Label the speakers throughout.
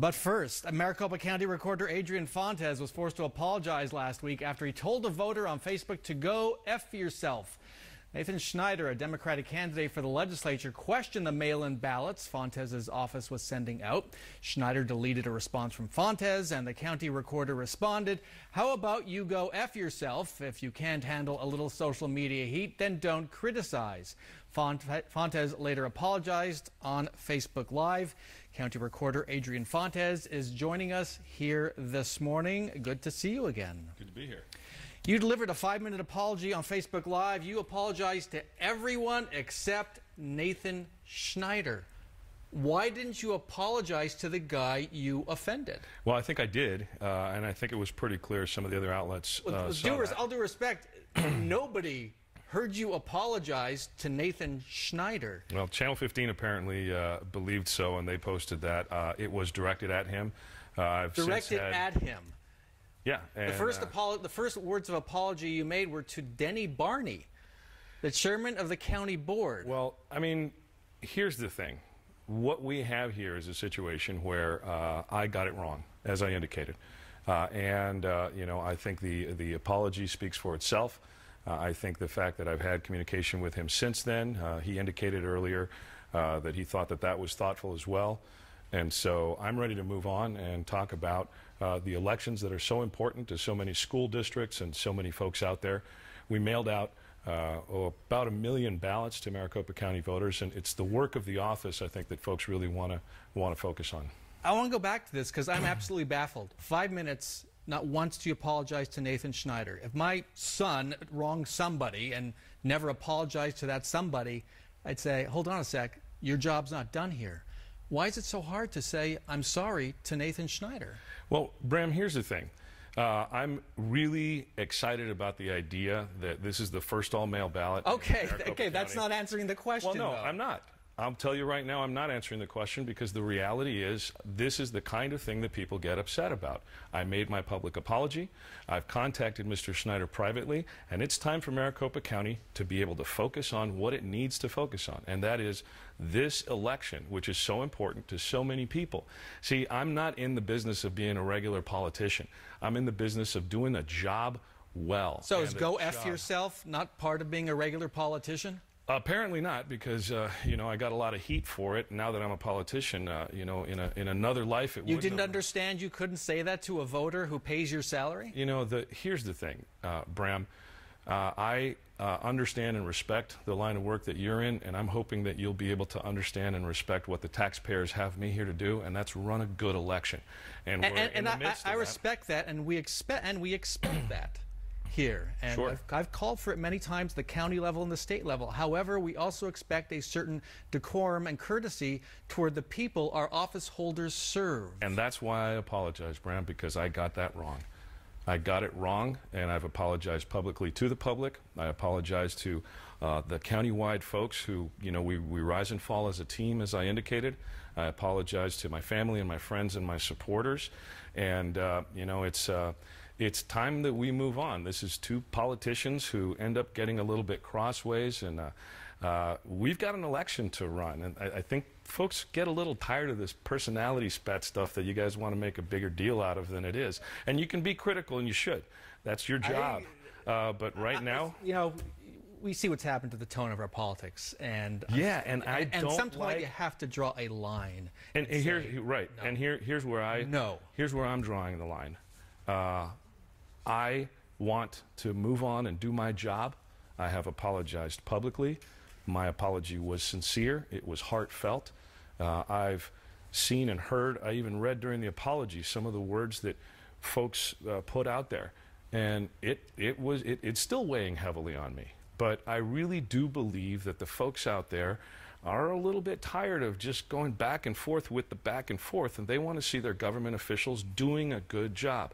Speaker 1: But first, Maricopa County Recorder Adrian Fontes was forced to apologize last week after he told a voter on Facebook to go F yourself. Nathan Schneider, a Democratic candidate for the legislature, questioned the mail-in ballots Fontes' office was sending out. Schneider deleted a response from Fontes, and the county recorder responded, "How about you go F yourself? If you can't handle a little social media heat, then don't criticize." Fontes later apologized on Facebook Live. County Recorder Adrian Fontes is joining us here this morning. Good to see you again.
Speaker 2: Good to be here.
Speaker 1: You delivered a 5-minute apology on Facebook Live. You apologized to everyone except Nathan Schneider. Why didn't you apologize to the guy you offended?
Speaker 2: Well, I think I did, and I think it was pretty clear some of the other outlets
Speaker 1: All due respect, nobody heard you apologize to Nathan Schneider.
Speaker 2: Well, Channel 15 apparently believed so, and they posted that. It was directed at him.
Speaker 1: Directed at him?
Speaker 2: Yeah. And,
Speaker 1: the first words of apology you made were to Denny Barney, the chairman of the county board.
Speaker 2: Well, I mean, here's the thing. What we have here is a situation where I got it wrong, as I indicated. You know, I think the apology speaks for itself. I think the fact that I've had communication with him since then, he indicated earlier that he thought that that was thoughtful as well. And so I'm ready to move on and talk about the elections that are so important to so many school districts and so many folks out there. We mailed out about 1 million ballots to Maricopa County voters, and it's the work of the office, I think, that folks really want to focus on.
Speaker 1: I want to go back to this because I'm absolutely baffled. 5 minutes, not once do you apologize to Nathan Schneider. If my son wronged somebody and never apologized to that somebody, I'd say, hold on a sec, your job's not done here. Why is it so hard to say, I'm sorry, to Nathan Schneider?
Speaker 2: Well, Brahm, here's the thing. I'm really excited about the idea that this is the first all-mail ballot.
Speaker 1: Okay, that's not answering the question,
Speaker 2: Well, no,
Speaker 1: though.
Speaker 2: I'm not. I'll tell you right now, I'm not answering the question because the reality is this is the kind of thing that people get upset about. I made my public apology. I've contacted Mr. Schneider privately, and it's time for Maricopa County to be able to focus on what it needs to focus on, and that is this election, which is so important to so many people. See, I'm not in the business of being a regular politician. I'm in the business of doing a job well.
Speaker 1: So is go F yourself not part of being a regular politician?
Speaker 2: Apparently not, because you know, I got a lot of heat for it. Now that I'm a politician, you know, in another life, it.
Speaker 1: You didn't understand you couldn't say that to a voter who pays your salary?
Speaker 2: You know, here's the thing, Brahm. I understand and respect the line of work that you're in, and I'm hoping that you'll be able to understand and respect what the taxpayers have me here to do, and that's run a good election. And
Speaker 1: I respect that, and we expect that here. And
Speaker 2: sure.
Speaker 1: I've called for it many times, the county level and the state level. However, we also expect a certain decorum and courtesy toward the people our office holders serve.
Speaker 2: And that's why I apologize, Brahm, because I got that wrong. I got it wrong, and I've apologized publicly to the public. I apologize to the county-wide folks who, you know, we rise and fall as a team, as I indicated. I apologize to my family and my friends and my supporters. And, you know, it's time that we move on. This is two politicians who end up getting a little bit crossways, and we've got an election to run. And I think folks get a little tired of this personality spat stuff that you guys want to make a bigger deal out of than it is. And you can be critical, and you should. That's your job. But right now,
Speaker 1: you know, we see what's happened to the tone of our politics, and
Speaker 2: yeah, and I don't
Speaker 1: at some point you have to draw a line.
Speaker 2: And here's right. No. And here's where here's where I'm drawing the line. I want to move on and do my job. I have apologized publicly. My apology was sincere. It was heartfelt. I've seen and heard, I even read during the apology some of the words that folks put out there. And it's still weighing heavily on me. But I really do believe that the folks out there are a little bit tired of just going back and forth with the back and forth, and they want to see their government officials doing a good job.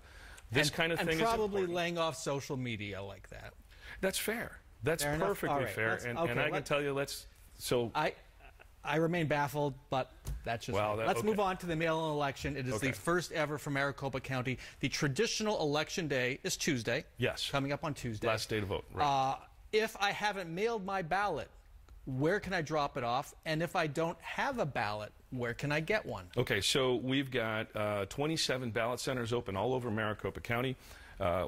Speaker 2: This kind of thing is
Speaker 1: probably laying off social media like that.
Speaker 2: That's fair. That's perfectly fair. And I can tell you,
Speaker 1: I remain baffled, but that's just let's move on to the mail-in election. It is the first ever for Maricopa County. The traditional election day is Tuesday.
Speaker 2: Yes.
Speaker 1: Coming up on Tuesday.
Speaker 2: Last day to vote. Right.
Speaker 1: If I haven't mailed my ballot, where can I drop it off? And if I don't have a ballot, where can I get one?
Speaker 2: Okay, so we've got 27 ballot centers open all over Maricopa County.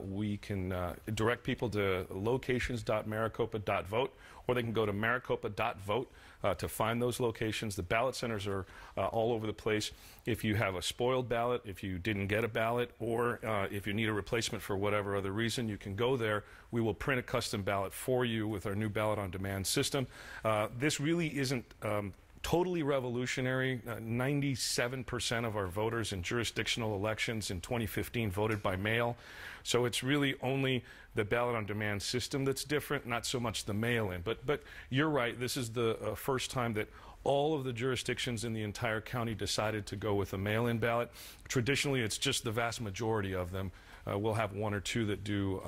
Speaker 2: We can direct people to locations.maricopa.vote, or they can go to maricopa.vote to find those locations. The ballot centers are all over the place. If you have a spoiled ballot, if you didn't get a ballot, or if you need a replacement for whatever other reason, you can go there. We will print a custom ballot for you with our new ballot on demand system. This really isn't totally revolutionary. 97% of our voters in jurisdictional elections in 2015 voted by mail. So it's really only the ballot on demand system that's different, not so much the mail-in. But you're right, this is the first time that all of the jurisdictions in the entire county decided to go with a mail-in ballot. Traditionally, it's just the vast majority of them. We'll have one or two that do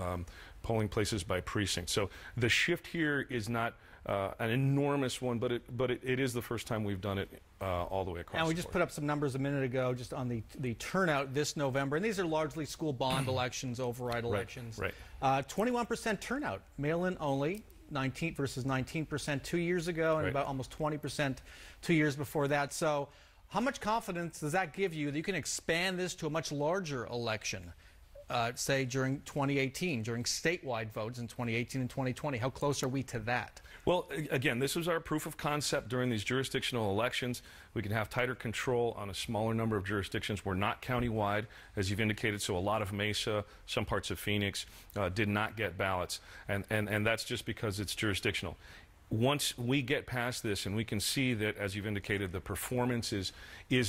Speaker 2: polling places by precinct. So the shift here is not an enormous one, but it is the first time we've done it all the way across.
Speaker 1: And we just put up some numbers a minute ago just on the turnout this November, and these are largely school bond elections, override elections.
Speaker 2: Right.
Speaker 1: 21% turnout, mail-in only, 19 versus 19% 2 years ago, and about almost 20% 2 years before that. So how much confidence does that give you that you can expand this to a much larger election? Say during 2018, during statewide votes in 2018 and 2020. How close are we to that?
Speaker 2: Well, again, this was our proof of concept during these jurisdictional elections. We can have tighter control on a smaller number of jurisdictions. We're not countywide, as you've indicated, so a lot of Mesa, some parts of Phoenix did not get ballots, and that's just because it's jurisdictional. Once we get past this and we can see that, as you've indicated, the performance is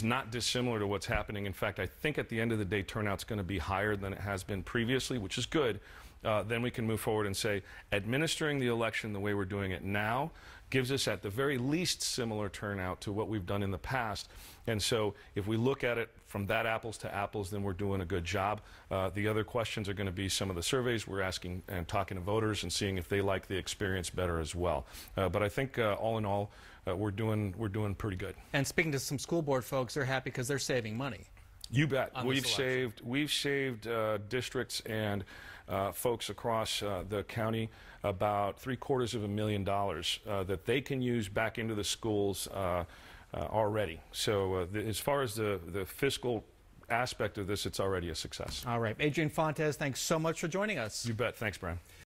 Speaker 2: not dissimilar to what's happening. In fact, I think at the end of the day, turnout's going to be higher than it has been previously, which is good. Then we can move forward and say, administering the election the way we're doing it now gives us at the very least similar turnout to what we've done in the past. And so if we look at it from that apples to apples, then we're doing a good job. The other questions are going to be some of the surveys we're asking and talking to voters and seeing if they like the experience better as well. But I think all in all, we're doing pretty good.
Speaker 1: And speaking to some school board folks, they're happy because they're saving money.
Speaker 2: You bet. We've saved districts and folks across the county about $750,000 that they can use back into the schools already. So as far as the fiscal aspect of this, it's already a success.
Speaker 1: All right. Adrian Fontes, thanks so much for joining us.
Speaker 2: You bet. Thanks, Brian.